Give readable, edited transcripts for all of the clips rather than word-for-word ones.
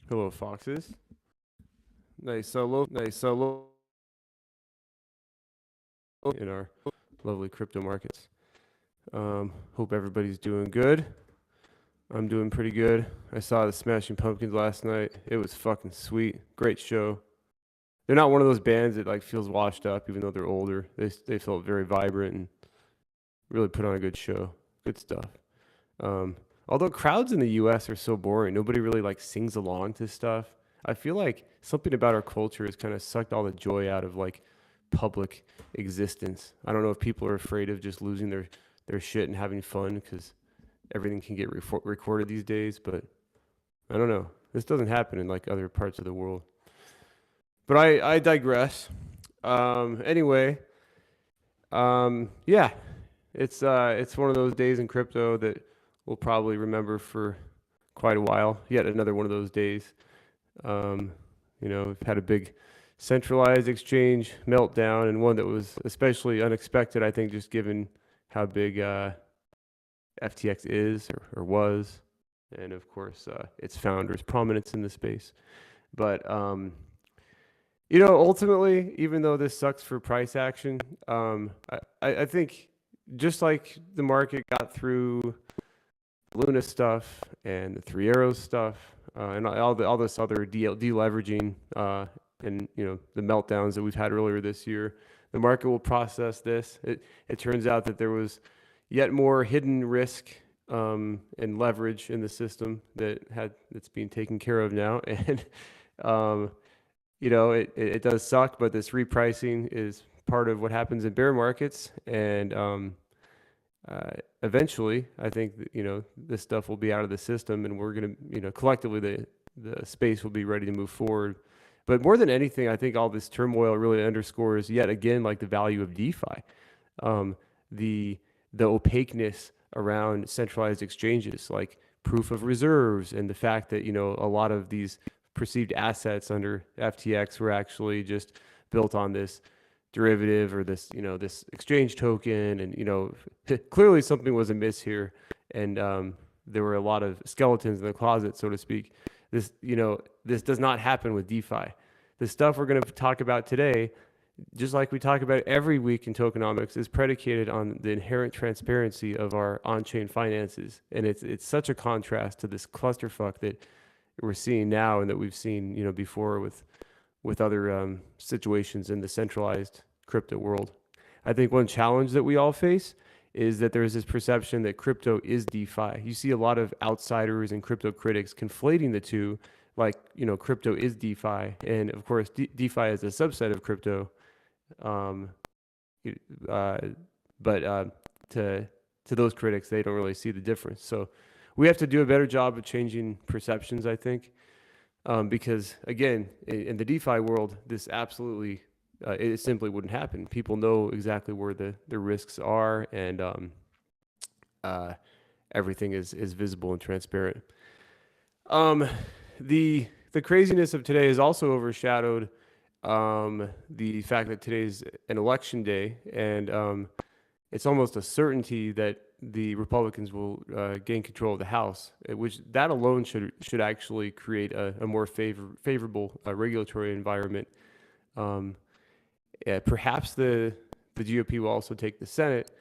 Hello, foxes. Nice solo in our lovely crypto markets. Hope everybody's doing good. I'm doing pretty good. I saw the Smashing Pumpkins last night. It was fucking sweet. Great show. They're not one of those bands that like feels washed up, even though they're older. They felt very vibrant and really put on a good show. Good stuff. Although crowds in the U.S. are so boring, nobody really like sings along to stuff. I feel like something about our culture has kind of sucked all the joy out of like public existence. I don't know if people are afraid of just losing their shit and having fun because everything can get recorded these days. But I don't know. This doesn't happen in like other parts of the world. But I digress. Anyway, yeah, it's one of those days in crypto that we'll probably remember for quite a while. Yet another one of those days. We've had a big centralized exchange meltdown, and one that was especially unexpected, I think, just given how big FTX is or was, and of course its founders' prominence in the space. But ultimately, even though this sucks for price action, I think just like the market got through Luna stuff and the Three Arrows stuff and all this other deleveraging and the meltdowns that we've had earlier this year, the market will process this. It turns out that there was yet more hidden risk and leverage in the system that's being taken care of now, and it does suck, but this repricing is part of what happens in bear markets, and eventually, I think this stuff will be out of the system, and we're gonna collectively the space will be ready to move forward. But more than anything, I think all this turmoil really underscores yet again like the value of DeFi, the opaqueness around centralized exchanges, like proof of reserves, and the fact that a lot of these perceived assets under FTX were actually just built on this derivative or this exchange token, and clearly something was amiss here, and there were a lot of skeletons in the closet, so to speak. This does not happen with DeFi. The stuff we're going to talk about today, just like we talk about every week in tokenomics, is predicated on the inherent transparency of our on-chain finances, and it's such a contrast to this clusterfuck that we're seeing now and that we've seen before with other situations in the centralized crypto world. I think one challenge that we all face is that there's this perception that crypto is DeFi. You see a lot of outsiders and crypto critics conflating the two, like crypto is DeFi, and of course DeFi is a subset of crypto. But to those critics, they don't really see the difference. So we have to do a better job of changing perceptions, I think. Because again, in the DeFi world, this absolutely, it simply wouldn't happen. People know exactly where the risks are, and everything is visible and transparent. The craziness of today is also overshadowed the fact that today's an election day, and it's almost a certainty that the Republicans will gain control of the House, which that alone should actually create a more favorable regulatory environment. Perhaps the GOP will also take the Senate,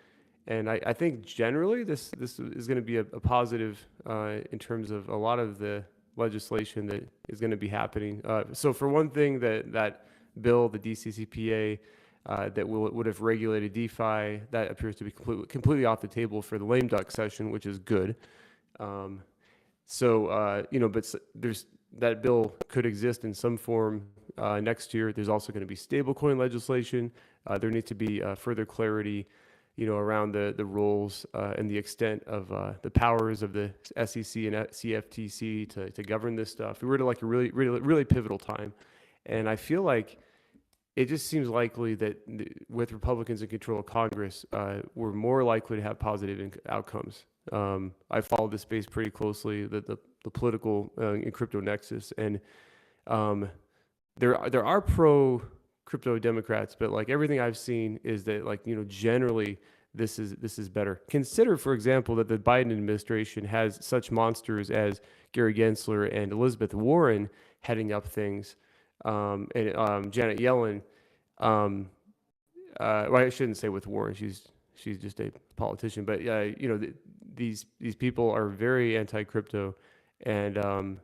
and I think generally this is going to be a positive in terms of a lot of the legislation that is going to be happening. So for one thing, that bill, the DCCPA, that would have regulated DeFi, that appears to be completely off the table for the lame duck session, which is good. But there's that bill could exist in some form next year. There's also going to be stablecoin legislation. There needs to be further clarity, around the roles and the extent of the powers of the SEC and CFTC to govern this stuff. We're at like a really, really, really pivotal time, and I feel like it just seems likely that with Republicans in control of Congress, we're more likely to have positive outcomes. I followed this space pretty closely, the political and crypto nexus, and there are pro crypto Democrats, but like everything I've seen is that generally this is better. Consider, for example, that the Biden administration has such monsters as Gary Gensler and Elizabeth Warren heading up things, and Janet Yellen. Well, I shouldn't say with Warren. She's just a politician, but these people are very anti-crypto, and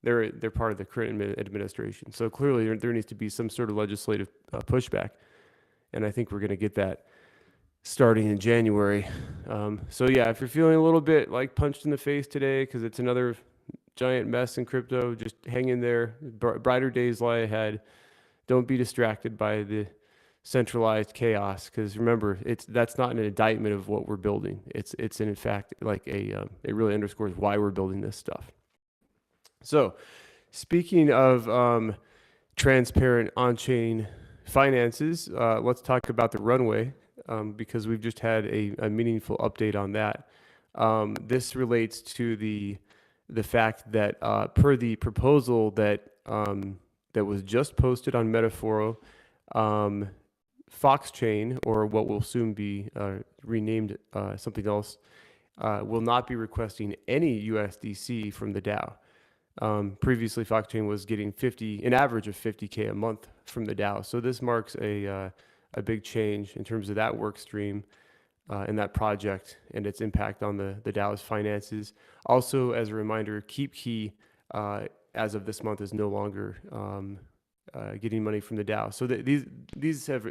they're part of the Clinton administration. So clearly, there needs to be some sort of legislative pushback, and I think we're going to get that starting in January. So yeah, if you're feeling a little bit like punched in the face today because it's another giant mess in crypto, just hang in there. Brighter days lie ahead. Don't be distracted by the centralized chaos, because remember, that's not an indictment of what we're building. It's in fact like it really underscores why we're building this stuff. So speaking of transparent on-chain finances, let's talk about the runway, because we've just had a meaningful update on that. This relates to the fact that per the proposal that was just posted on Metaforo, FoxChain, or what will soon be renamed something else, will not be requesting any USDC from the DAO. Previously, FoxChain was getting an average of 50K a month from the DAO. So this marks a big change in terms of that work stream and that project and its impact on the DAO's finances. Also, as a reminder, KeepKey, as of this month, is no longer getting money from the DAO. So these have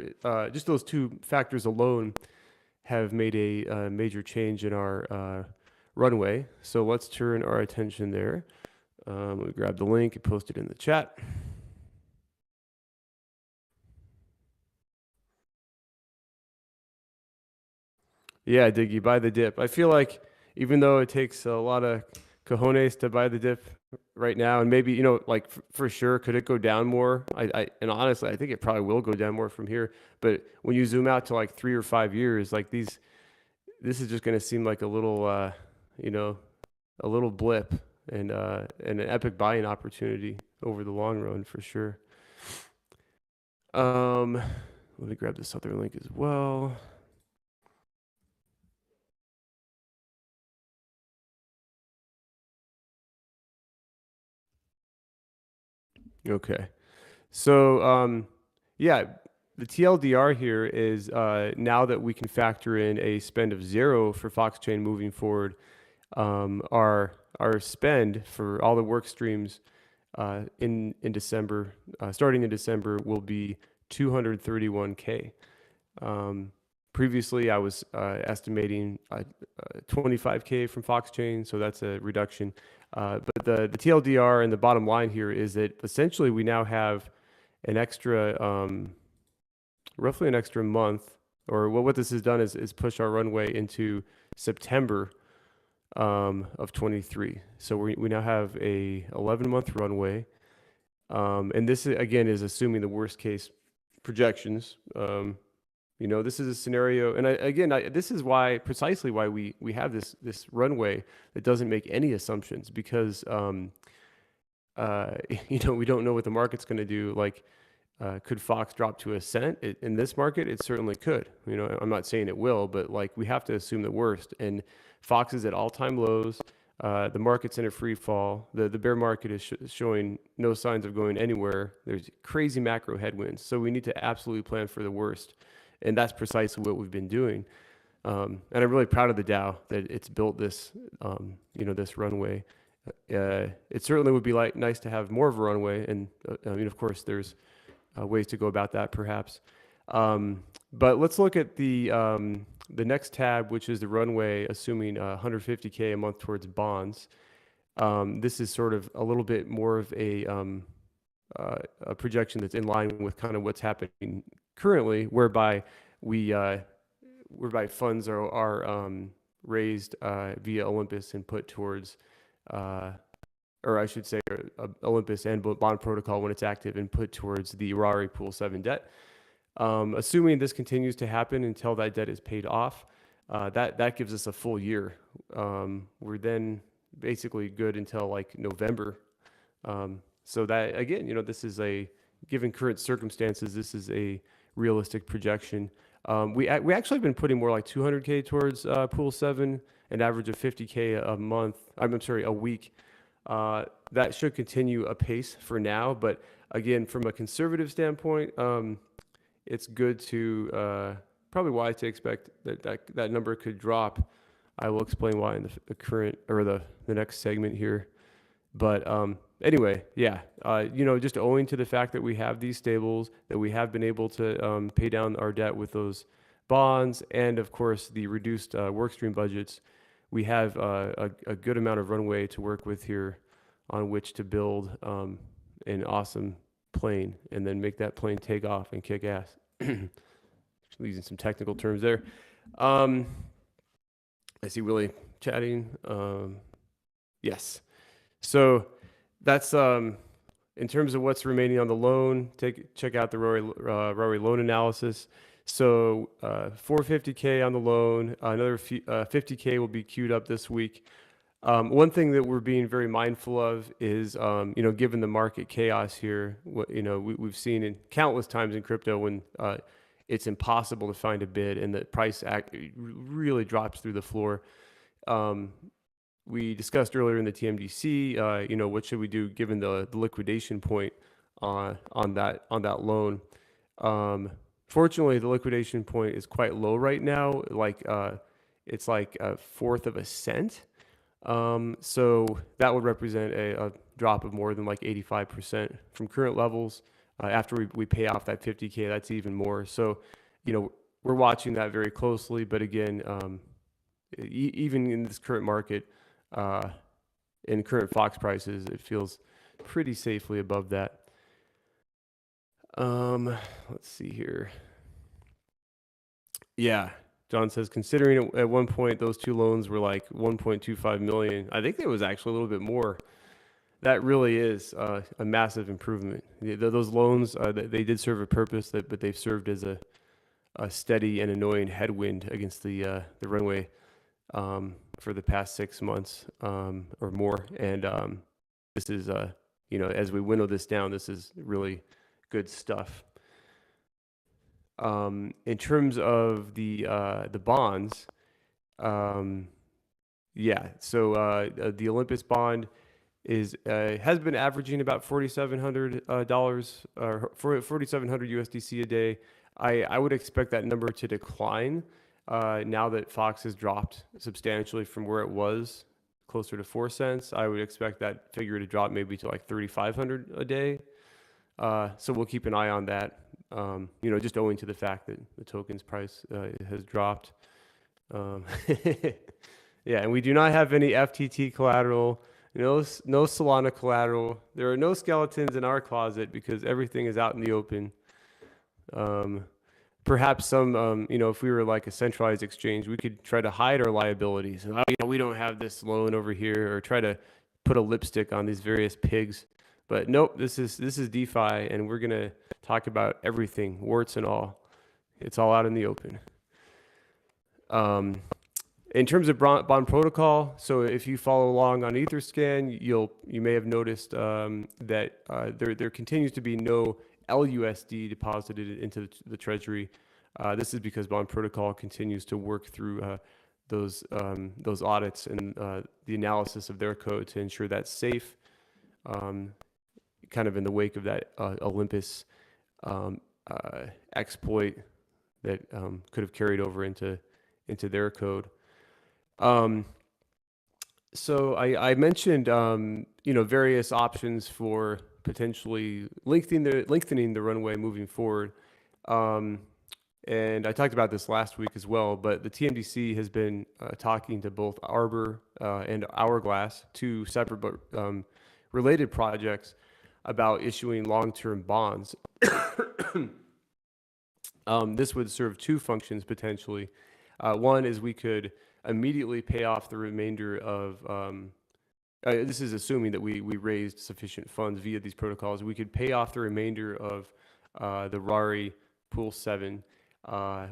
just those two factors alone have made a major change in our runway. So let's turn our attention there. Let me grab the link and post it in the chat. Yeah, Diggy, buy the dip. I feel like even though it takes a lot of cojones to buy the dip right now, and maybe, like for sure, could it go down more? And honestly, I think it probably will go down more from here. But when you zoom out to like 3 or 5 years, like this is just going to seem like a little, a little blip, and an epic buying opportunity over the long run for sure. Let me grab this other link as well. Okay. So, yeah, the TLDR here is now that we can factor in a spend of 0 for FoxChain moving forward, our spend for all the work streams in December, starting in December, will be 231K. Previously, I was estimating 25K from FoxChain, so that's a reduction. But the TLDR and the bottom line here is that essentially we now have an extra, roughly an extra month, or what this has done is push our runway into September of 23. So we now have a 11-month runway, and this again is assuming the worst case projections. This is a scenario, and this is precisely why we have this runway that doesn't make any assumptions, because we don't know what the market's going to do. Like, could Fox drop to a cent in this market? It certainly could. I'm not saying it will, but like, we have to assume the worst. And Fox is at all-time lows. The market's in a free fall. The bear market is showing no signs of going anywhere. There's crazy macro headwinds, so we need to absolutely plan for the worst. And that's precisely what we've been doing. And I'm really proud of the DAO that it's built this, this runway. It certainly would be nice to have more of a runway. And of course, there's ways to go about that, perhaps. But let's look at the next tab, which is the runway, assuming 150K a month towards bonds. This is sort of a little bit more of a projection that's in line with kind of what's happening currently, whereby funds are raised via Olympus and put towards, or I should say, Olympus and Bond Protocol, when it's active, and put towards the Rari Pool 7 debt. Assuming this continues to happen until that debt is paid off, that gives us a full year. We're then basically good until like November. So that, again, this is given current circumstances, this is a realistic projection. We actually have been putting more like 200K towards Pool 7, an average of 50K a month. I'm sorry, a week. That should continue apace for now, but again, from a conservative standpoint, it's good to probably wise to expect that number could drop. I will explain why in the current or the next segment here. But anyway, yeah, just owing to the fact that we have these stables, that we have been able to pay down our debt with those bonds, and of course the reduced workstream budgets, we have a good amount of runway to work with here on which to build an awesome plane and then make that plane take off and kick ass. Using some technical terms there. I see Willie chatting. Yes. So that's in terms of what's remaining on the loan. Check out the Rory loan analysis. So 450K on the loan. Another 50K will be queued up this week. One thing that we're being very mindful of is, given the market chaos here, we've seen in countless times in crypto when it's impossible to find a bid and the price really drops through the floor. We discussed earlier in the TMDC, what should we do given the liquidation point on that loan? Fortunately, the liquidation point is quite low right now. It's like a fourth of a cent. So that would represent a drop of more than like 85% from current levels. After we pay off that 50K, that's even more. So, we're watching that very closely. But again, even in this current market, in current Fox prices, it feels pretty safely above that. Let's see here. Yeah. John says, considering at one point those two loans were like 1.25 million, I think it was actually a little bit more. That really is a massive improvement. Those loans, they did serve a purpose, but they've served as a steady and annoying headwind against the runway for the past 6 months or more. And this is, as we winnow this down, this is really good stuff. In terms of the bonds, the Olympus bond has been averaging about $4,700 or 4,700 USDC a day. I would expect that number to decline now that Fox has dropped substantially from where it was, closer to 4 cents. I would expect that figure to drop maybe to like 3,500 a day. So we'll keep an eye on that. Just owing to the fact that the token's price has dropped. Yeah, and we do not have any FTT collateral, no Solana collateral. There are no skeletons in our closet because everything is out in the open. Perhaps some, if we were like a centralized exchange, we could try to hide our liabilities. We don't have this loan over here, or try to put a lipstick on these various pigs. But nope, this is DeFi, and we're gonna talk about everything, warts and all. It's all out in the open. In terms of bond protocol, so if you follow along on Etherscan, you may have noticed that there continues to be no LUSD deposited into the treasury. This is because bond protocol continues to work through those audits and the analysis of their code to ensure that's safe. Kind of in the wake of that Olympus exploit that could have carried over into their code. So I mentioned various options for potentially lengthening the runway moving forward. And I talked about this last week as well, but the TMDC has been talking to both Arbor and Hourglass, two separate but related projects, about issuing long-term bonds. This would serve two functions potentially. One is we could immediately pay off the remainder of, this is assuming that we raised sufficient funds via these protocols. We could pay off the remainder of the Rari Pool 7,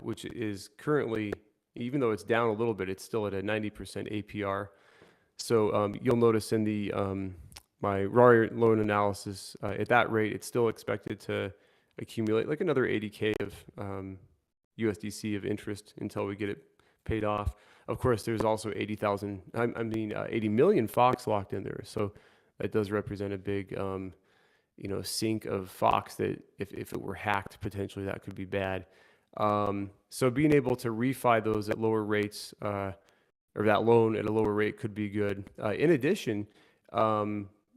which is currently, even though it's down a little bit, it's still at a 90% APR. So you'll notice in the my Rari loan analysis, at that rate, it's still expected to accumulate like another 80K of USDC of interest until we get it paid off. Of course, there's also 80 million Fox locked in there. So that does represent a big, sink of Fox that if it were hacked, potentially that could be bad. So being able to refi those at lower rates, or that loan at a lower rate could be good. In addition,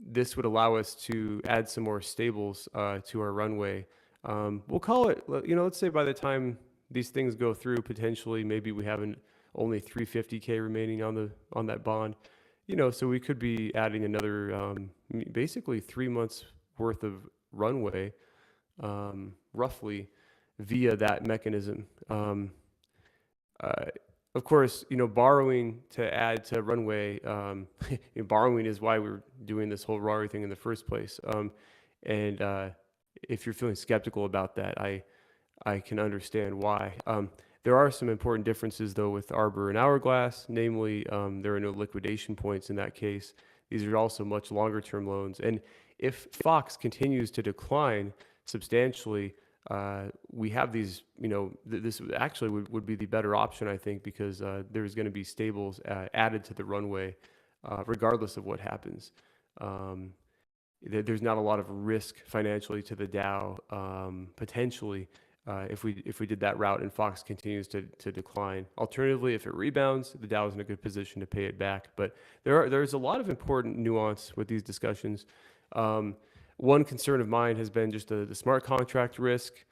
this would allow us to add some more stables to our runway. We'll call it, let's say by the time these things go through, potentially maybe we have only 350K remaining on that bond. So we could be adding another basically 3 months worth of runway, roughly, via that mechanism. Of course, borrowing to add to runway, borrowing is why we're doing this whole RARI thing in the first place. And if you're feeling skeptical about that, I can understand why. There are some important differences, though, with Arbor and Hourglass. Namely, there are no liquidation points in that case. These are also much longer term loans. And if Fox continues to decline substantially, we have these, this actually would be the better option, I think, because there's going to be stables added to the runway, regardless of what happens. There's not a lot of risk financially to the DAO, potentially, if we did that route and Fox continues to decline. Alternatively, if it rebounds, the DAO is in a good position to pay it back. But there's a lot of important nuance with these discussions. One concern of mine has been just the smart contract risk.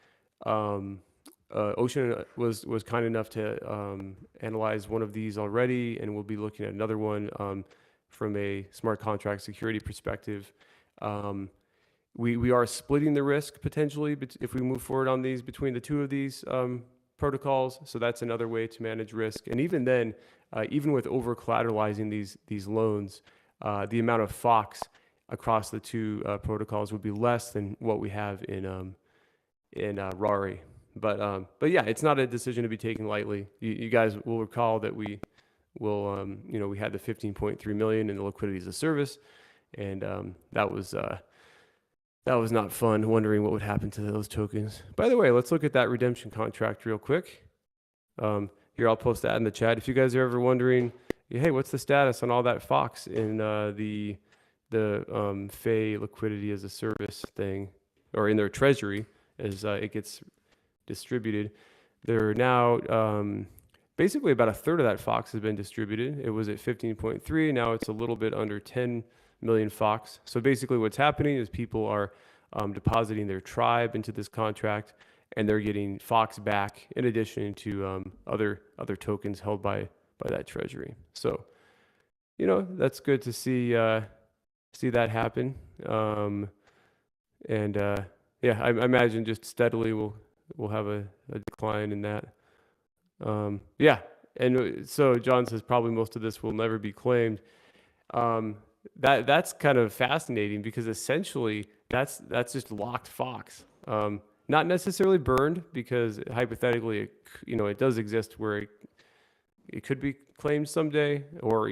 Ocean was kind enough to analyze one of these already, and we'll be looking at another one from a smart contract security perspective. We are splitting the risk potentially if we move forward on these between the two of these protocols. So that's another way to manage risk. And even then, even with over collateralizing these loans, the amount of Fox across the two protocols would be less than what we have in RARI. But yeah, it's not a decision to be taken lightly. You guys will recall that we had the 15.3 million in the liquidity as a service, and that was not fun, wondering what would happen to those tokens. By the way, let's look at that redemption contract real quick. Here, I'll post that in the chat. If you guys are ever wondering, hey, what's the status on all that Fox in the FEI liquidity as a service thing, or in their treasury as it gets distributed. There are now basically about a third of that Fox has been distributed. It was at 15.3. Now it's a little bit under 10 million Fox. So basically what's happening is people are depositing their tribe into this contract, and they're getting Fox back in addition to other tokens held by that treasury. So, that's good to see that happen. Yeah, I imagine just steadily we'll have a decline in that. Yeah, and so John says probably most of this will never be claimed. That's kind of fascinating because essentially that's just locked Fox. Not necessarily burned, because hypothetically it does exist where it could be claimed someday, or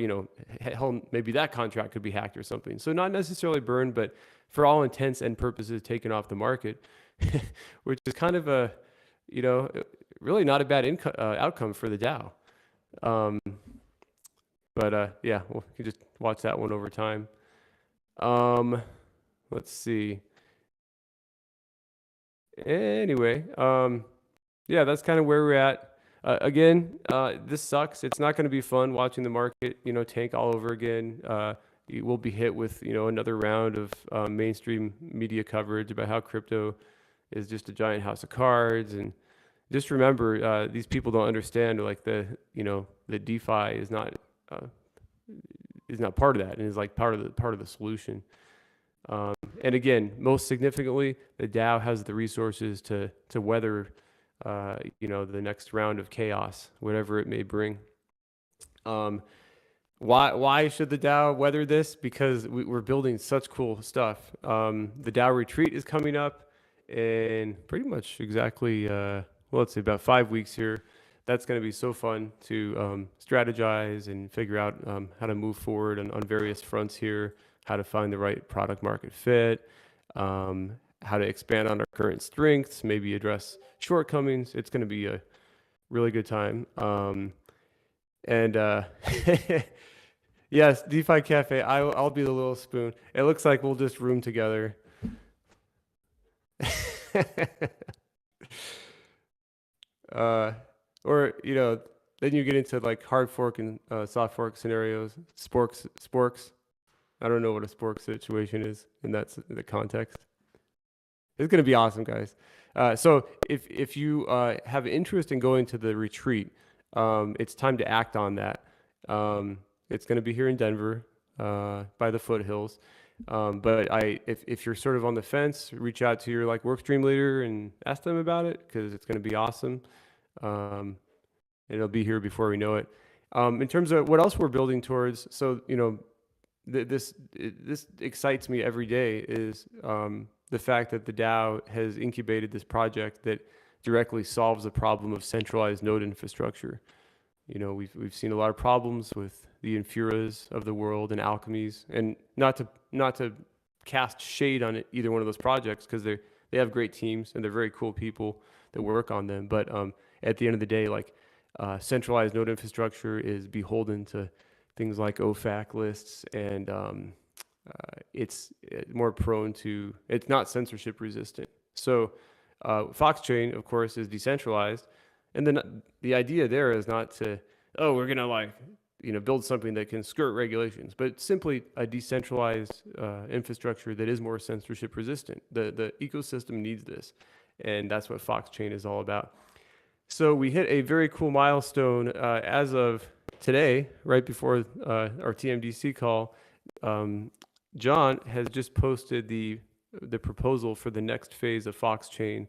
hell, maybe that contract could be hacked or something. So not necessarily burned, but for all intents and purposes taken off the market, which is kind of a really not a bad outcome for the DAO. Yeah, you can just watch that one over time. Let's see. Anyway, yeah, that's kind of where we're at. Again, this sucks. It's not going to be fun watching the market, tank all over again. We'll be hit with, another round of mainstream media coverage about how crypto is just a giant house of cards. And just remember, these people don't understand, like the DeFi is not part of that, and is like part of the solution. And again, most significantly, the DAO has the resources to weather the next round of chaos, whatever it may bring. Why should the DAO weather this? Because we're building such cool stuff. The DAO retreat is coming up in pretty much exactly, let's say about 5 weeks here. That's going to be so fun to strategize and figure out how to move forward on various fronts here, how to find the right product market fit, how to expand on our current strengths, maybe address shortcomings. It's going to be Really good time. And yes, DeFi Cafe. I'll be the little spoon. It looks like we'll just room together. uh, or then you get into like hard fork and soft fork scenarios. Sporks. I don't know what a spork situation is in the context. It's gonna be awesome, guys. So if you have interest in going to the retreat, it's time to act on that. It's gonna be here in Denver, by the foothills. But if you're sort of on the fence, reach out to your like work stream leader and ask them about it because it's gonna be awesome. It'll be here before we know it. In terms of what else we're building towards, so this excites me every day is the fact that the DAO has incubated this project that directly solves the problem of centralized node infrastructure. We've seen a lot of problems with the Infuras of the world and Alchemies, and not to cast shade on either one of those projects because they have great teams and they're very cool people that work on them. But at the end of the day, like centralized node infrastructure is beholden to things like OFAC lists, and it's more prone to, it's not censorship resistant. So Foxchain, of course, is decentralized. And then the idea there is not to, we're going to build something that can skirt regulations, but simply a decentralized infrastructure that is more censorship resistant. The ecosystem needs this. And that's what Foxchain is all about. So we hit a very cool milestone as of today, right before our TMDC call. John has just posted the proposal for the next phase of Foxchain,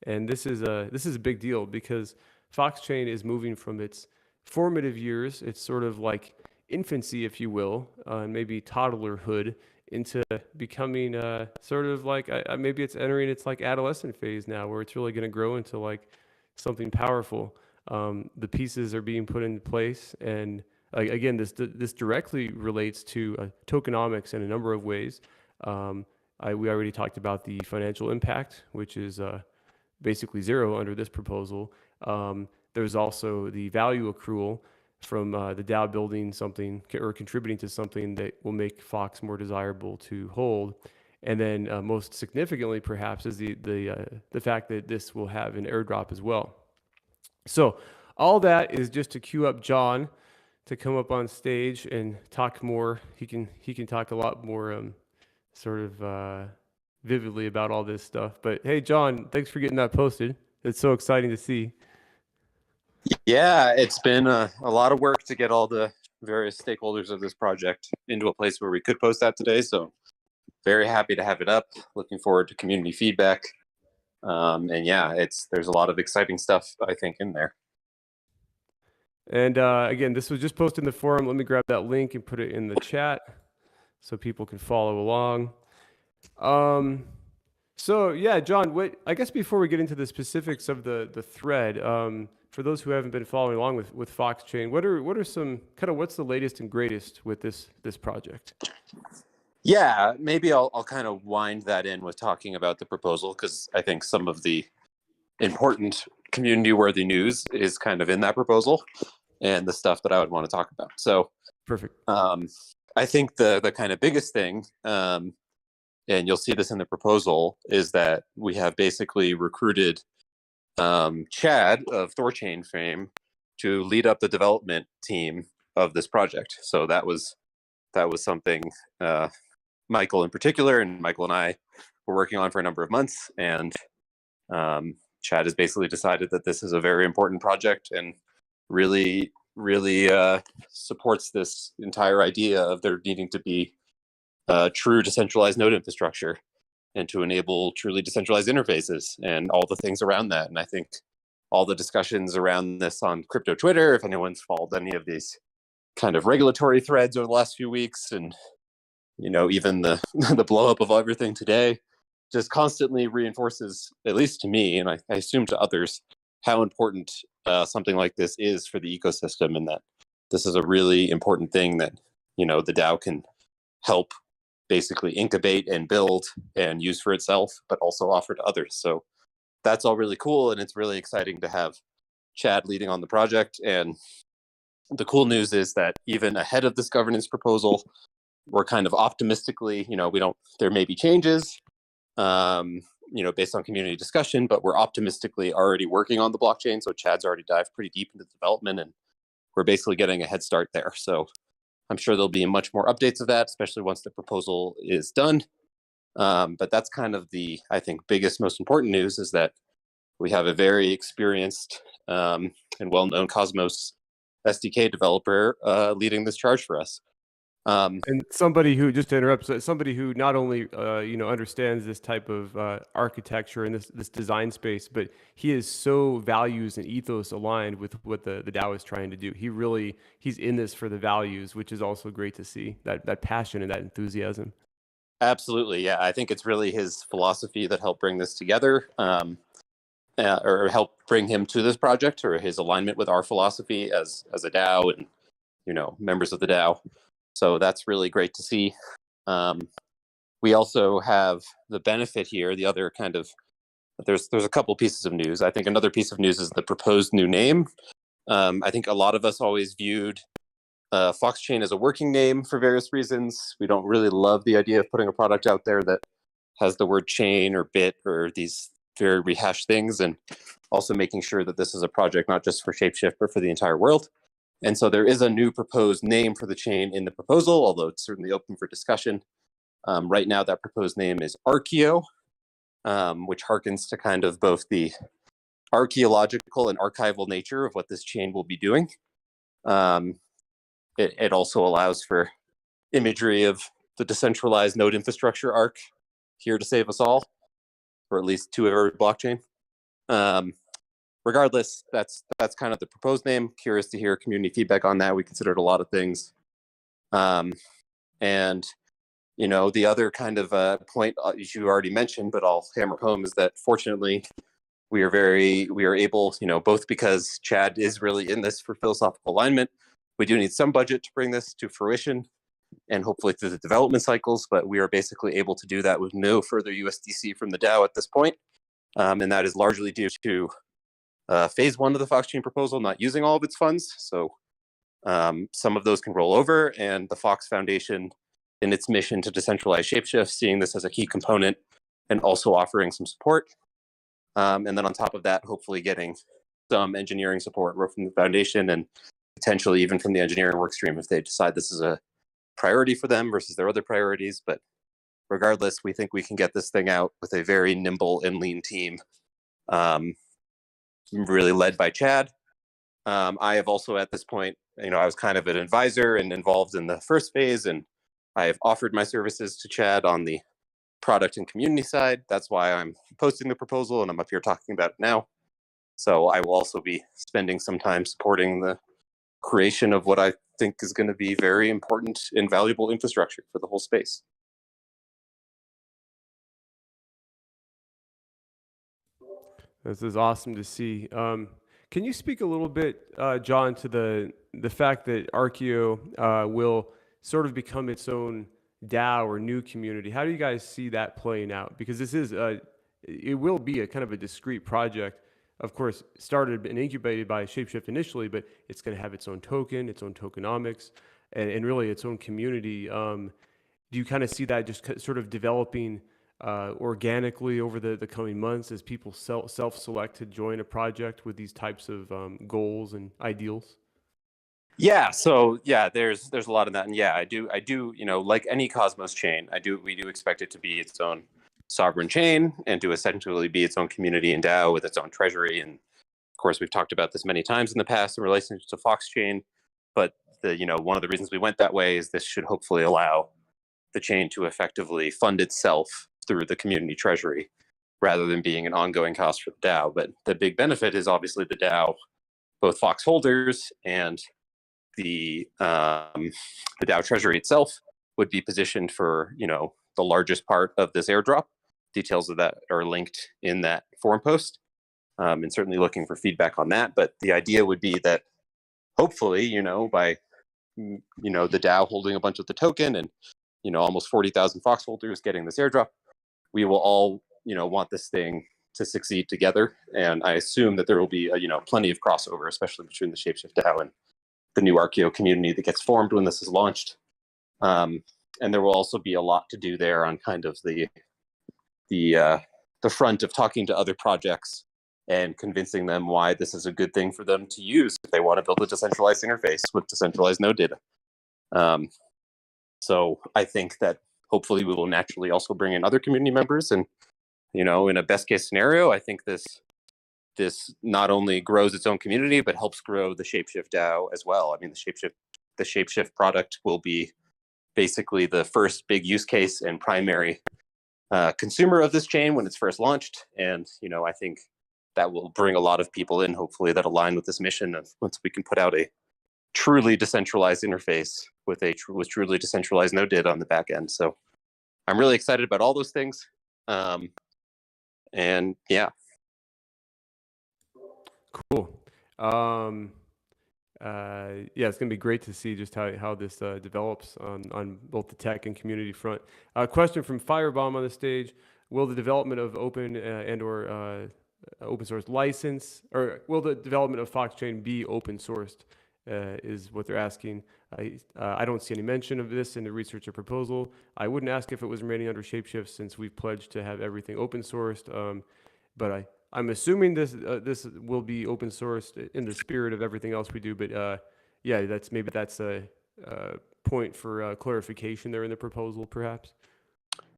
and this is a big deal because Foxchain is moving from its formative years, it's sort of like infancy, if you will, maybe toddlerhood, into becoming sort of like maybe it's entering its like adolescent phase now, where it's really going to grow into like something powerful. The pieces are being put into place, and again, this directly relates to tokenomics in a number of ways. We already talked about the financial impact, which is basically zero under this proposal. There's also the value accrual from the DAO building something or contributing to something that will make Fox more desirable to hold. And then most significantly, perhaps, is the fact that this will have an airdrop as well. So all that is just to cue up John to come up on stage and talk more. He can talk a lot more sort of vividly about all this stuff. But hey, John, thanks for getting that posted. It's so exciting to see. Yeah, it's been a lot of work to get all the various stakeholders of this project into a place where we could post that today. So very happy to have it up. Looking forward to community feedback. And yeah, there's a lot of exciting stuff, I think, in there. And again, this was just posted in the forum. Let me grab that link and put it in the chat so people can follow along. So yeah, John, I guess before we get into the specifics of the thread, for those who haven't been following along with Foxchain, what are some what's the latest and greatest with this project? Yeah, maybe I'll kind of wind that in with talking about the proposal, because I think some of the important community-worthy news is kind of in that proposal and the stuff that I would want to talk about. So perfect. I think the kind of biggest thing, and you'll see this in the proposal, is that we have basically recruited Chad of Thorchain fame to lead up the development team of this project. So that was something Michael in particular, and Michael and I were working on for a number of months, and Chad has basically decided that this is a very important project and really supports this entire idea of there needing to be true decentralized node infrastructure and to enable truly decentralized interfaces and all the things around that. And I think all the discussions around this on crypto Twitter, if anyone's followed any of these kind of regulatory threads over the last few weeks, and even the the blow up of everything today, just constantly reinforces, at least to me, and I assume to others, how important something like this is for the ecosystem, and that this is a really important thing that the DAO can help basically incubate and build and use for itself, but also offer to others. So that's all really cool, and it's really exciting to have Chad leading on the project. And the cool news is that even ahead of this governance proposal, we're kind of optimistically, there may be changes, based on community discussion, but we're optimistically already working on the blockchain. So Chad's already dived pretty deep into development, and we're basically getting a head start there. So I'm sure there'll be much more updates of that, especially once the proposal is done. But that's kind of the, I think, biggest, most important news, is that we have a very experienced and well-known Cosmos SDK developer leading this charge for us. And somebody who, just to interrupt, somebody who not only understands this type of architecture and this design space, but he is so values and ethos aligned with what the DAO is trying to do. He's in this for the values, which is also great to see, that passion and that enthusiasm. Absolutely, yeah. I think it's really his philosophy that helped bring this together, or helped bring him to this project, or his alignment with our philosophy as a DAO and members of the DAO. So that's really great to see. We also have the benefit here. The other kind of, there's a couple pieces of news. I think another piece of news is the proposed new name. I think a lot of us always viewed Foxchain as a working name for various reasons. We don't really love the idea of putting a product out there that has the word chain or bit or these very rehashed things, and also making sure that this is a project not just for ShapeShift, but for the entire world. And so there is a new proposed name for the chain in the proposal, although it's certainly open for discussion. Right now, that proposed name is Archeo, which harkens to kind of both the archaeological and archival nature of what this chain will be doing. It also allows for imagery of the decentralized node infrastructure arc here to save us all, or at least to every blockchain. Regardless, that's kind of the proposed name. Curious to hear community feedback on that. We considered a lot of things. And the other kind of point you already mentioned, but I'll hammer home, is that fortunately we are able, both because Chad is really in this for philosophical alignment, we do need some budget to bring this to fruition and hopefully through the development cycles, but we are basically able to do that with no further USDC from the DAO at this point. And that is largely due to phase one of the Foxchain proposal not using all of its funds. So some of those can roll over, and the Fox Foundation, in its mission to decentralize ShapeShift, seeing this as a key component and also offering some support. And then on top of that, hopefully getting some engineering support from the foundation and potentially even from the engineering work stream if they decide this is a priority for them versus their other priorities. But regardless, we think we can get this thing out with a very nimble and lean team, really led by Chad. I have also at this point, I was kind of an advisor and involved in the first phase, and I have offered my services to Chad on the product and community side. That's why I'm posting the proposal and I'm up here talking about it now. So I will also be spending some time supporting the creation of what I think is going to be very important and valuable infrastructure for the whole space. This is awesome to see. Can you speak a little bit, John, to the fact that Archeo will sort of become its own DAO or new community? How do you guys see that playing out? Because this is it will be a kind of a discrete project, of course, started and incubated by ShapeShift initially, but it's going to have its own token, its own tokenomics, and really its own community. Do you kind of see that just sort of developing organically over the coming months as people self-select to join a project with these types of goals and ideals? Yeah, so yeah, there's a lot of that, and yeah, I do, like any Cosmos chain, we do expect it to be its own sovereign chain and to essentially be its own community and DAO with its own treasury. And of course, we've talked about this many times in the past in relation to Foxchain, but one of the reasons we went that way is this should hopefully allow the chain to effectively fund itself through the community treasury rather than being an ongoing cost for the DAO. But the big benefit is obviously the DAO, both Fox holders and the DAO treasury itself would be positioned for the largest part of this airdrop. Details of that are linked in that forum post, and certainly looking for feedback on that. But the idea would be that hopefully, by the DAO holding a bunch of the token and almost 40,000 Fox holders getting this airdrop, we will all want this thing to succeed together. And I assume that there will be plenty of crossover, especially between the ShapeShift DAO and the new Archeo community that gets formed when this is launched. And there will also be a lot to do there on kind of the front of talking to other projects and convincing them why this is a good thing for them to use if they want to build a decentralized interface with decentralized node data. So I think that hopefully we will naturally also bring in other community members. And, in a best case scenario, I think this not only grows its own community, but helps grow the ShapeShift DAO as well. I mean, the ShapeShift product will be basically the first big use case and primary consumer of this chain when it's first launched. And, I think that will bring a lot of people in, hopefully, that align with this mission of once we can put out a truly decentralized interface with truly decentralized node data on the back end. So I'm really excited about all those things. And yeah. Cool. Yeah, it's going to be great to see just how this develops on both the tech and community front. Question from Firebomb on the stage: will the development of open and/or open source license, or will the development of FoxChain be open sourced? Is what they're asking. I don't see any mention of this in the research or proposal. I wouldn't ask if it was remaining under ShapeShift since we've pledged to have everything open sourced. But I'm assuming this will be open sourced in the spirit of everything else we do. But yeah, that's a point for clarification there in the proposal, perhaps.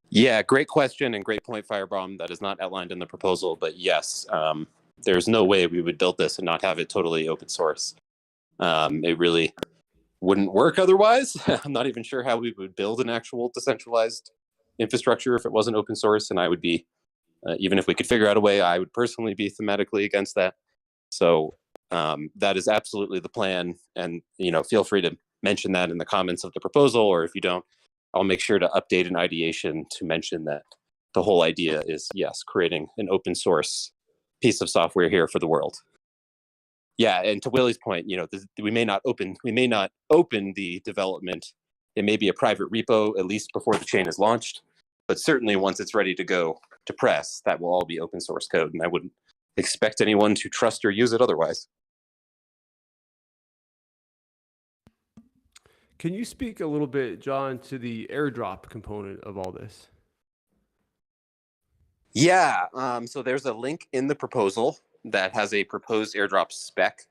Yeah, great question and great point, Firebomb. That is not outlined in the proposal, but yes, there's no way we would build this and not have it totally open source. It really wouldn't work otherwise. I'm not even sure how we would build an actual decentralized infrastructure if it wasn't open source, and I would be, even if we could figure out a way, I would personally be thematically against that. So that is absolutely the plan, and feel free to mention that in the comments of the proposal, or if you don't, I'll make sure to update an ideation to mention that the whole idea is, yes, creating an open source piece of software here for the world. Yeah, and to Willie's point, we may not open the development. It may be a private repo, at least before the chain is launched, but certainly once it's ready to go to press, that will all be open source code, and I wouldn't expect anyone to trust or use it otherwise. Can you speak a little bit, John, to the airdrop component of all this? Yeah, so there's a link in the proposal that has a proposed airdrop spec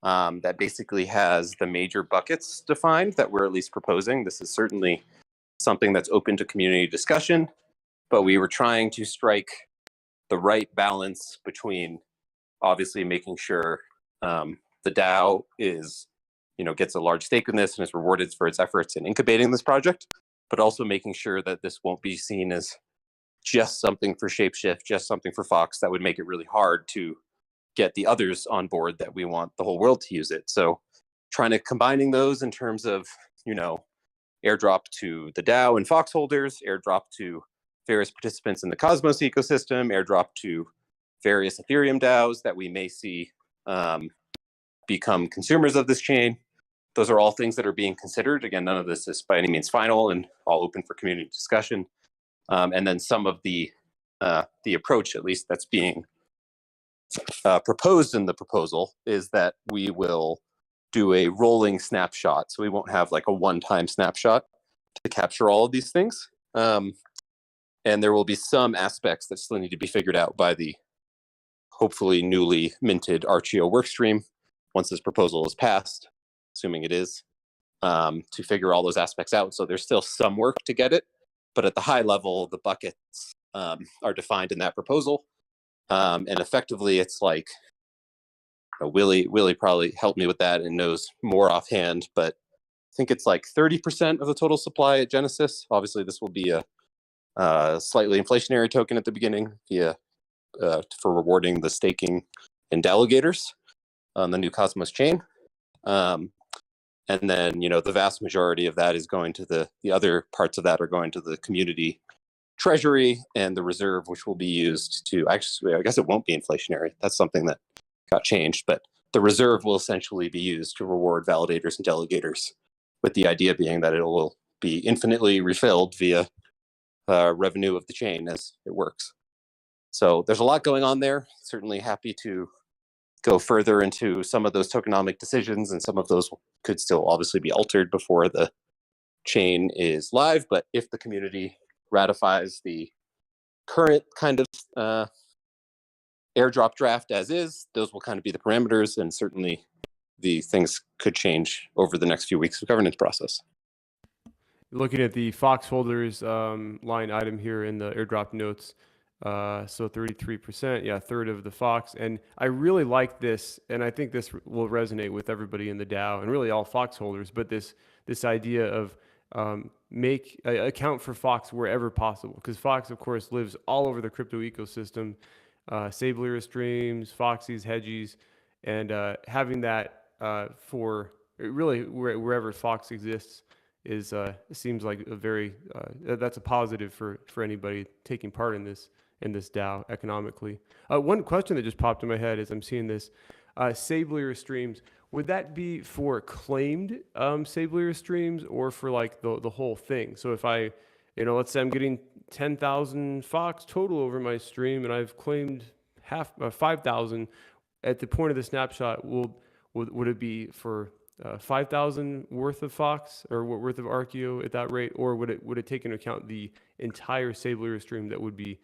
that basically has the major buckets defined that we're at least proposing. This is certainly something that's open to community discussion, but we were trying to strike the right balance between obviously making sure the DAO is, gets a large stake in this and is rewarded for its efforts in incubating this project, but also making sure that this won't be seen as just something for ShapeShift, just something for Fox. That would make it really hard to get the others on board that we want the whole world to use it. So trying to combining those in terms of, airdrop to the DAO and Fox holders, airdrop to various participants in the Cosmos ecosystem, airdrop to various Ethereum DAOs that we may see become consumers of this chain. Those are all things that are being considered. Again, none of this is by any means final and all open for community discussion. And then some of the approach, at least that's being proposed in the proposal, is that we will do a rolling snapshot. So we won't have like a one-time snapshot to capture all of these things. And there will be some aspects that still need to be figured out by the hopefully newly minted Archeo workstream once this proposal is passed, assuming it is, to figure all those aspects out. So there's still some work to get it, but at the high level, the buckets are defined in that proposal. And effectively, it's like, Willie probably helped me with that and knows more offhand, but I think it's like 30% of the total supply at Genesis. Obviously, this will be a slightly inflationary token at the beginning for rewarding the staking and delegators on the new Cosmos chain. And then, the vast majority of that is going to the other parts of that are going to the community treasury and the reserve, which will be used to actually, I guess it won't be inflationary. That's something that got changed, but the reserve will essentially be used to reward validators and delegators, with the idea being that it will be infinitely refilled via revenue of the chain as it works. So there's a lot going on there. Certainly happy to go further into some of those tokenomic decisions, and some of those could still obviously be altered before the chain is live. But if the community ratifies the current kind of airdrop draft as is, those will kind of be the parameters, and certainly the things could change over the next few weeks of governance process. Looking at the Fox holders line item here in the airdrop notes, so 33%, yeah, a third of the Fox. And I really like this, and I think this will resonate with everybody in the DAO and really all Fox holders, but this idea of account for Fox wherever possible, because Fox, of course, lives all over the crypto ecosystem, Sablera streams, Foxies, Hedgies, and having that for really wherever Fox exists is seems like a very that's a positive for anybody taking part in this DAO economically. One question that just popped in my head as I'm seeing this, Sablera streams, would that be for claimed Sablera streams or for like the whole thing? So if I, let's say I'm getting 10,000 Fox total over my stream and I've claimed 5,000, at the point of the snapshot, would it be for 5,000 worth of Fox or worth of Archeo at that rate, or would it take into account the entire Sablera stream that would be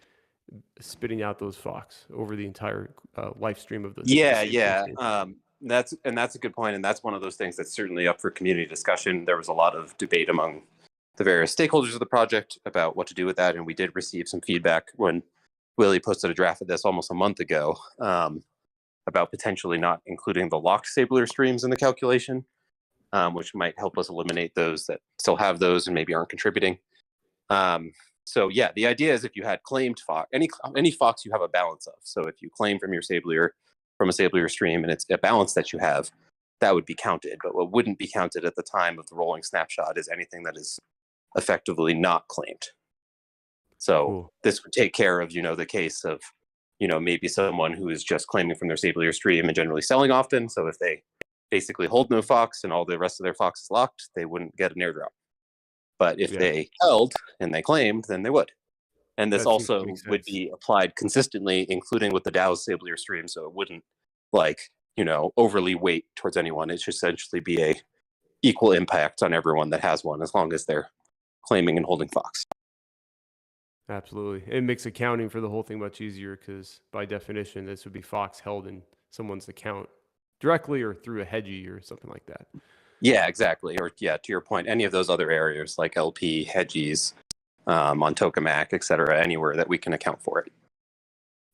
spitting out those Fox over the entire life stream of the that's a good point, and that's one of those things that's certainly up for community discussion. There was a lot of debate among the various stakeholders of the project about what to do with that, and we did receive some feedback when Willie posted a draft of this almost a month ago about potentially not including the locked Sablera streams in the calculation, which might help us eliminate those that still have those and maybe aren't contributing. So yeah, the idea is if you had claimed Fox, any Fox you have a balance of. So if you claim from a Sablera stream and it's a balance that you have, that would be counted. But what wouldn't be counted at the time of the rolling snapshot is anything that is effectively not claimed. So This would take care of, the case of, maybe someone who is just claiming from their Sablera stream and generally selling often. So if they basically hold no Fox and all the rest of their Fox is locked, they wouldn't get an airdrop. But if they held and they claimed, then they would. And this also would be applied consistently, including with the DAO's Sablera stream. So it wouldn't overly weight towards anyone. It should essentially be a equal impact on everyone that has one, as long as they're claiming and holding Fox. Absolutely. It makes accounting for the whole thing much easier because by definition, this would be Fox held in someone's account directly or through a hedgie or something like that. Yeah, exactly. Or to your point, any of those other areas like LP, hedgies, on Tokamak, et cetera, anywhere that we can account for it.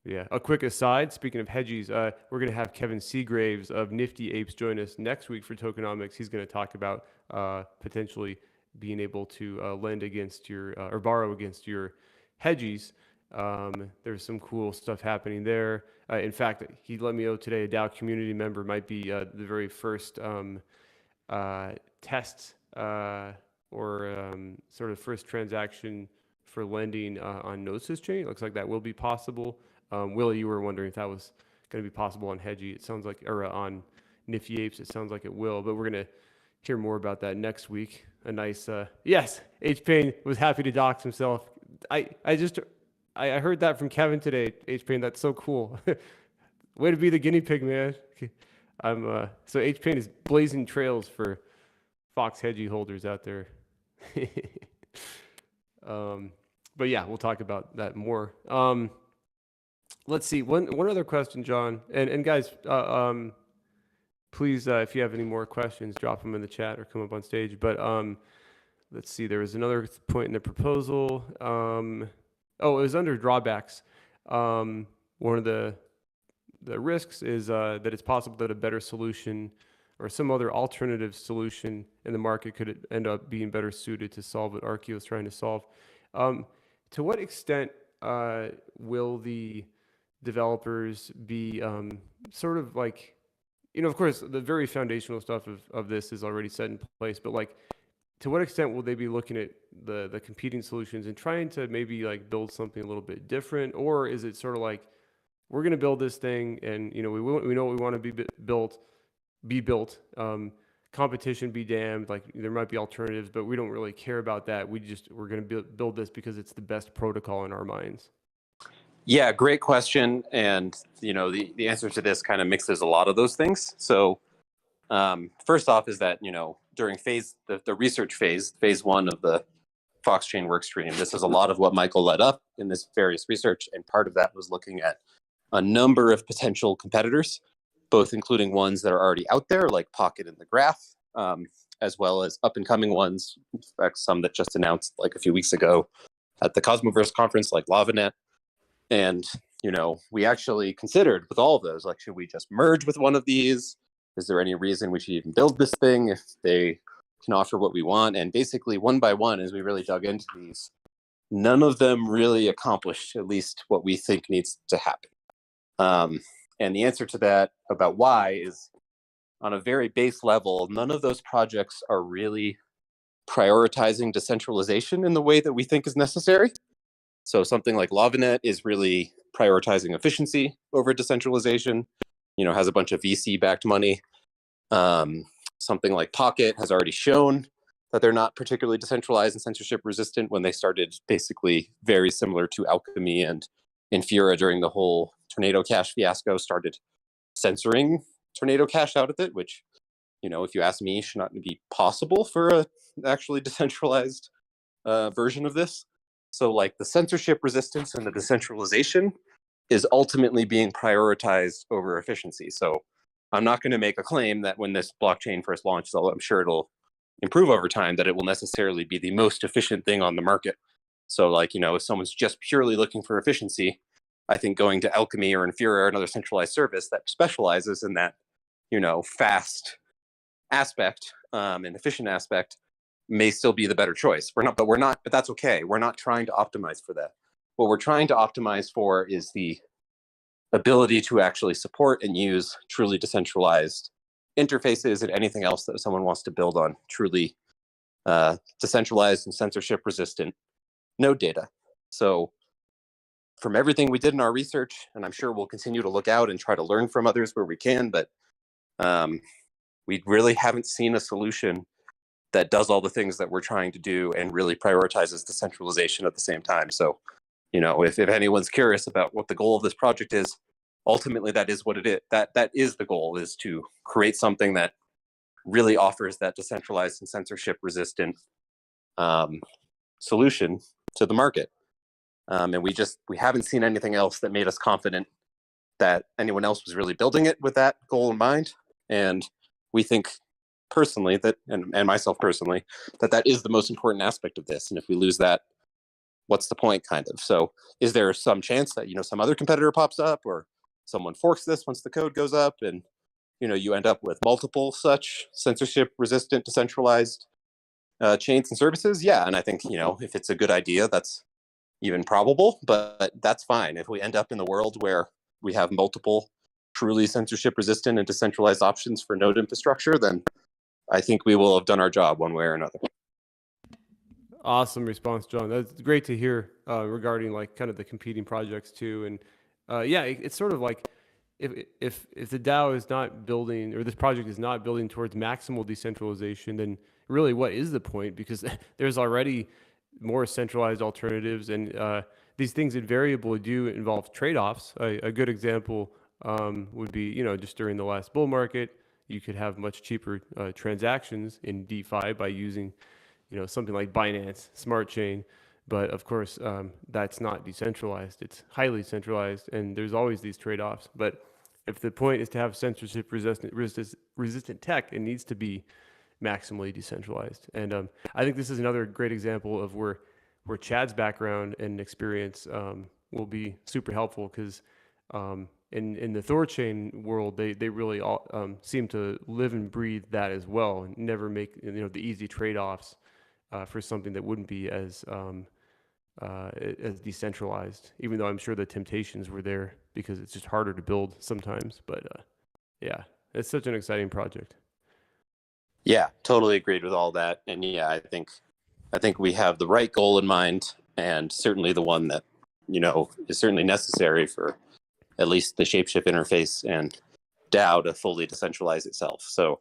Yeah. A quick aside, speaking of hedgies, we're going to have Kevin Seagraves of Nifty Apes join us next week for tokenomics. He's going to talk about potentially being able to lend against your or borrow against your hedgies. There's some cool stuff happening there. In fact, he let me know today a DAO community member might be the very first test or sort of first transaction for lending on Gnosis chain. It looks like that will be possible. Willie, you were wondering if that was going to be possible on Hedgie. It sounds like, or on Nifty Apes, it sounds like it will, but we're going to hear more about that next week. A nice, yes, H-Pain was happy to dox himself. I heard that from Kevin today, H-Pain. That's so cool. Way to be the guinea pig, man. So H-Pain is blazing trails for Fox Hedgie holders out there. But yeah, we'll talk about that more. Let's see. One other question, John, and guys, please, if you have any more questions, drop them in the chat or come up on stage. But let's see. There was another point in the proposal. It was under drawbacks. One of the risks is that it's possible that a better solution or some other alternative solution in the market could end up being better suited to solve what Archeo is trying to solve. To what extent will the developers be sort of like, of course, the very foundational stuff of this is already set in place, but like, to what extent will they be looking at the competing solutions and trying to maybe like build something a little bit different? Or is it sort of like, we're going to build this thing and, we know what we want to be built, competition be damned, like there might be alternatives, but we don't really care about that. We're going to build this because it's the best protocol in our minds. Yeah, great question. And, the answer to this kind of mixes a lot of those things. So first off is that, during the research phase one of the Fox chain work stream, this is a lot of what Michael led up in this various research. And part of that was looking at a number of potential competitors, both including ones that are already out there, like Pocket and the Graph, as well as up and coming ones, in fact, some that just announced like a few weeks ago at the Cosmoverse conference, like LavaNet. And, we actually considered with all of those, like, should we just merge with one of these? Is there any reason we should even build this thing if they can offer what we want? And basically, one by one, as we really dug into these, none of them really accomplished at least what we think needs to happen. And the answer to that about why is, on a very base level, none of those projects are really prioritizing decentralization in the way that we think is necessary. So something like LavaNet is really prioritizing efficiency over decentralization, has a bunch of VC-backed money. Something like Pocket has already shown that they're not particularly decentralized and censorship resistant when they started basically very similar to Alchemy and Infura during the whole Tornado Cash fiasco, started censoring Tornado Cash out of it, which, if you ask me, should not be possible for a actually decentralized version of this. So like the censorship resistance and the decentralization is ultimately being prioritized over efficiency. So I'm not going to make a claim that when this blockchain first launches, I'm sure it'll improve over time, that it will necessarily be the most efficient thing on the market. So like, if someone's just purely looking for efficiency, I think going to Alchemy or Infura or another centralized service that specializes in that, fast aspect and efficient aspect may still be the better choice. But that's okay. We're not trying to optimize for that. What we're trying to optimize for is the ability to actually support and use truly decentralized interfaces and anything else that someone wants to build on truly decentralized and censorship resistant node data. So from everything we did in our research, and I'm sure we'll continue to look out and try to learn from others where we can, but we really haven't seen a solution that does all the things that we're trying to do and really prioritizes decentralization at the same time. So, if anyone's curious about what the goal of this project is, ultimately that is what it is. That is the goal, is to create something that really offers that decentralized and censorship resistant solution to the market. And we haven't seen anything else that made us confident that anyone else was really building it with that goal in mind. And we think personally that, and myself personally, that is the most important aspect of this. And if we lose that, what's the point, kind of? So is there some chance that, some other competitor pops up or someone forks this once the code goes up and, you end up with multiple such censorship resistant, decentralized chains and services? Yeah. And I think, if it's a good idea, that's even probable, but that's fine. If we end up in the world where we have multiple truly censorship resistant and decentralized options for node infrastructure, then I think we will have done our job one way or another. Awesome response, John. That's great to hear regarding like kind of the competing projects too. And it's sort of like if the DAO is not building, or this project is not building towards maximal decentralization, then really what is the point? Because there's already more centralized alternatives, and these things invariably do involve trade-offs. A good example would be, just during the last bull market, you could have much cheaper transactions in DeFi by using, something like Binance Smart Chain. But of course, that's not decentralized. It's highly centralized, and there's always these trade-offs. But if the point is to have censorship resistant tech, it needs to be maximally decentralized. And I think this is another great example of where Chad's background and experience will be super helpful, because in the Thorchain world, they really all seem to live and breathe that as well, and never make the easy trade-offs for something that wouldn't be as decentralized. Even though I'm sure the temptations were there, because it's just harder to build sometimes. But yeah, it's such an exciting project. Yeah, totally agreed with all that. And yeah, I think we have the right goal in mind, and certainly the one that is certainly necessary for at least the ShapeShift interface and DAO to fully decentralize itself. So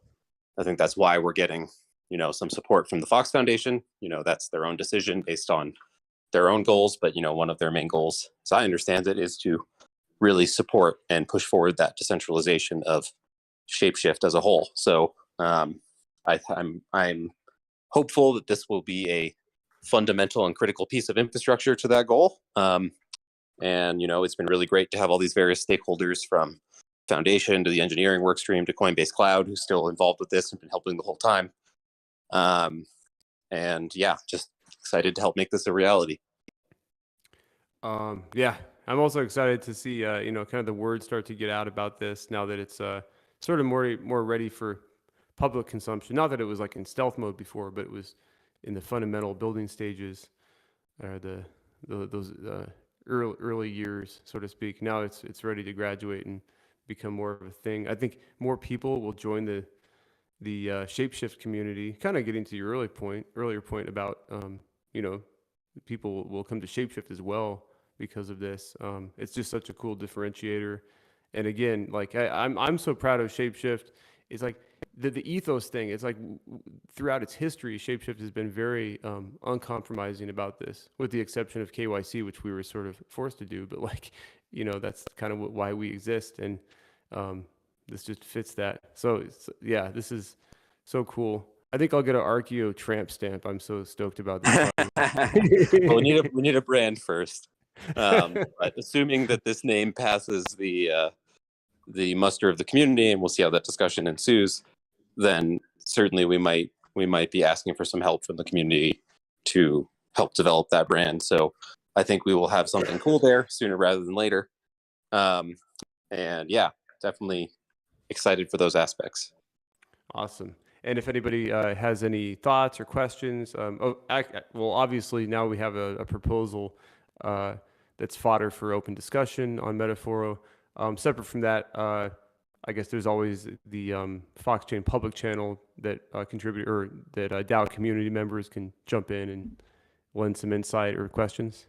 I think that's why we're getting some support from the Fox Foundation. That's their own decision based on their own goals, but one of their main goals, as I understand it, is to really support and push forward that decentralization of ShapeShift as a whole. So I'm hopeful that this will be a fundamental and critical piece of infrastructure to that goal. And it's been really great to have all these various stakeholders, from Foundation to the engineering work stream to Coinbase Cloud, who's still involved with this and been helping the whole time. And yeah, just excited to help make this a reality. Yeah, I'm also excited to see, kind of the word start to get out about this now that it's sort of more ready for public consumption. Not that it was like in stealth mode before, but it was in the fundamental building stages, or those early years, so to speak. Now it's ready to graduate and become more of a thing. I think more people will join the ShapeShift community. Kind of getting to your earlier point about people will come to ShapeShift as well because of this. It's just such a cool differentiator. And again, like I'm so proud of ShapeShift. It's like the ethos thing. It's like throughout its history, ShapeShift has been very uncompromising about this, with the exception of KYC, which we were sort of forced to do. But like, that's kind of why we exist. And this just fits that. So yeah, this is so cool. I think I'll get an Archeo tramp stamp. I'm so stoked about this. Well, we need a brand first. But assuming that this name passes the muster of the community, and we'll see how that discussion ensues, then certainly we might be asking for some help from the community to help develop that brand. So I think we will have something cool there sooner rather than later. And yeah, definitely excited for those aspects. Awesome. And if anybody has any thoughts or questions, well, obviously now we have a proposal that's fodder for open discussion on Metaforo. Separate from that, I guess there's always the FoxChain public channel that contribute, or that DAO community members can jump in and lend some insight or questions.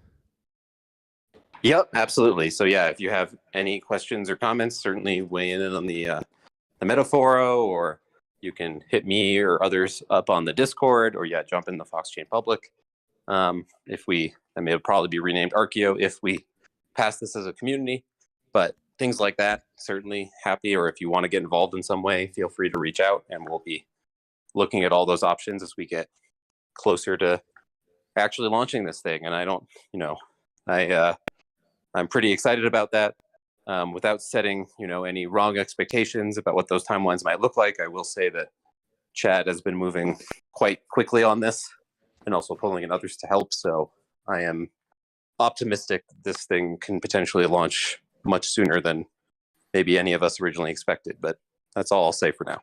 Yep, absolutely. So yeah, if you have any questions or comments, certainly weigh in on the Metaforo, or you can hit me or others up on the Discord, or jump in the FoxChain public. That may probably be renamed Archeo if we pass this as a community, but things like that, certainly happy. Or if you want to get involved in some way, feel free to reach out, and we'll be looking at all those options as we get closer to actually launching this thing. And I'm pretty excited about that. Without setting, any wrong expectations about what those timelines might look like, I will say that Chad has been moving quite quickly on this, and also pulling in others to help. So I am optimistic this thing can potentially launch much sooner than maybe any of us originally expected. But that's all I'll say for now.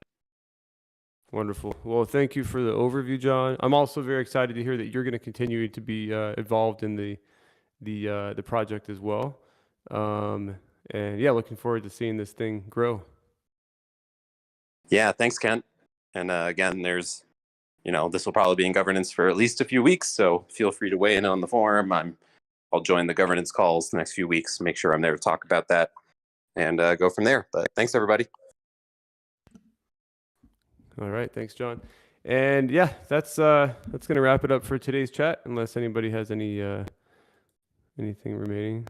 Wonderful. Well, thank you for the overview, John. I'm also very excited to hear that you're going to continue to be involved in the project as well. And yeah, looking forward to seeing this thing grow. Yeah, thanks, Kent. And again, there's, this will probably be in governance for at least a few weeks, so feel free to weigh in on the forum. I'll join the governance calls the next few weeks, make sure I'm there to talk about that, and go from there. But thanks, everybody. All right, thanks, John. And yeah, that's going to wrap it up for today's chat, unless anybody has anything remaining.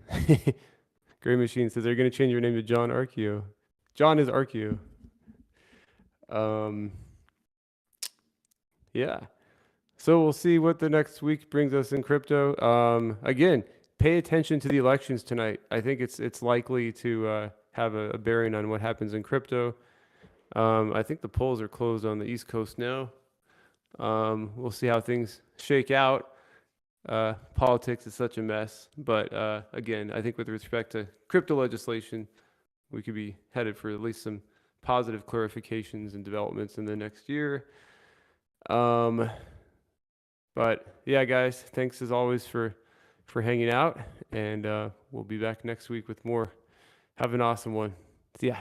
Gray Machine says they're going to change your name to John Archeo. John is Archeo. Yeah. So we'll see what the next week brings us in crypto. Again, pay attention to the elections tonight. I think it's likely to have a bearing on what happens in crypto. I think the polls are closed on the East Coast now. We'll see how things shake out. Politics is such a mess, but again, I think with respect to crypto legislation, we could be headed for at least some positive clarifications and developments in the next year. But yeah, guys, thanks as always for hanging out, and we'll be back next week with more. Have an awesome one. See ya.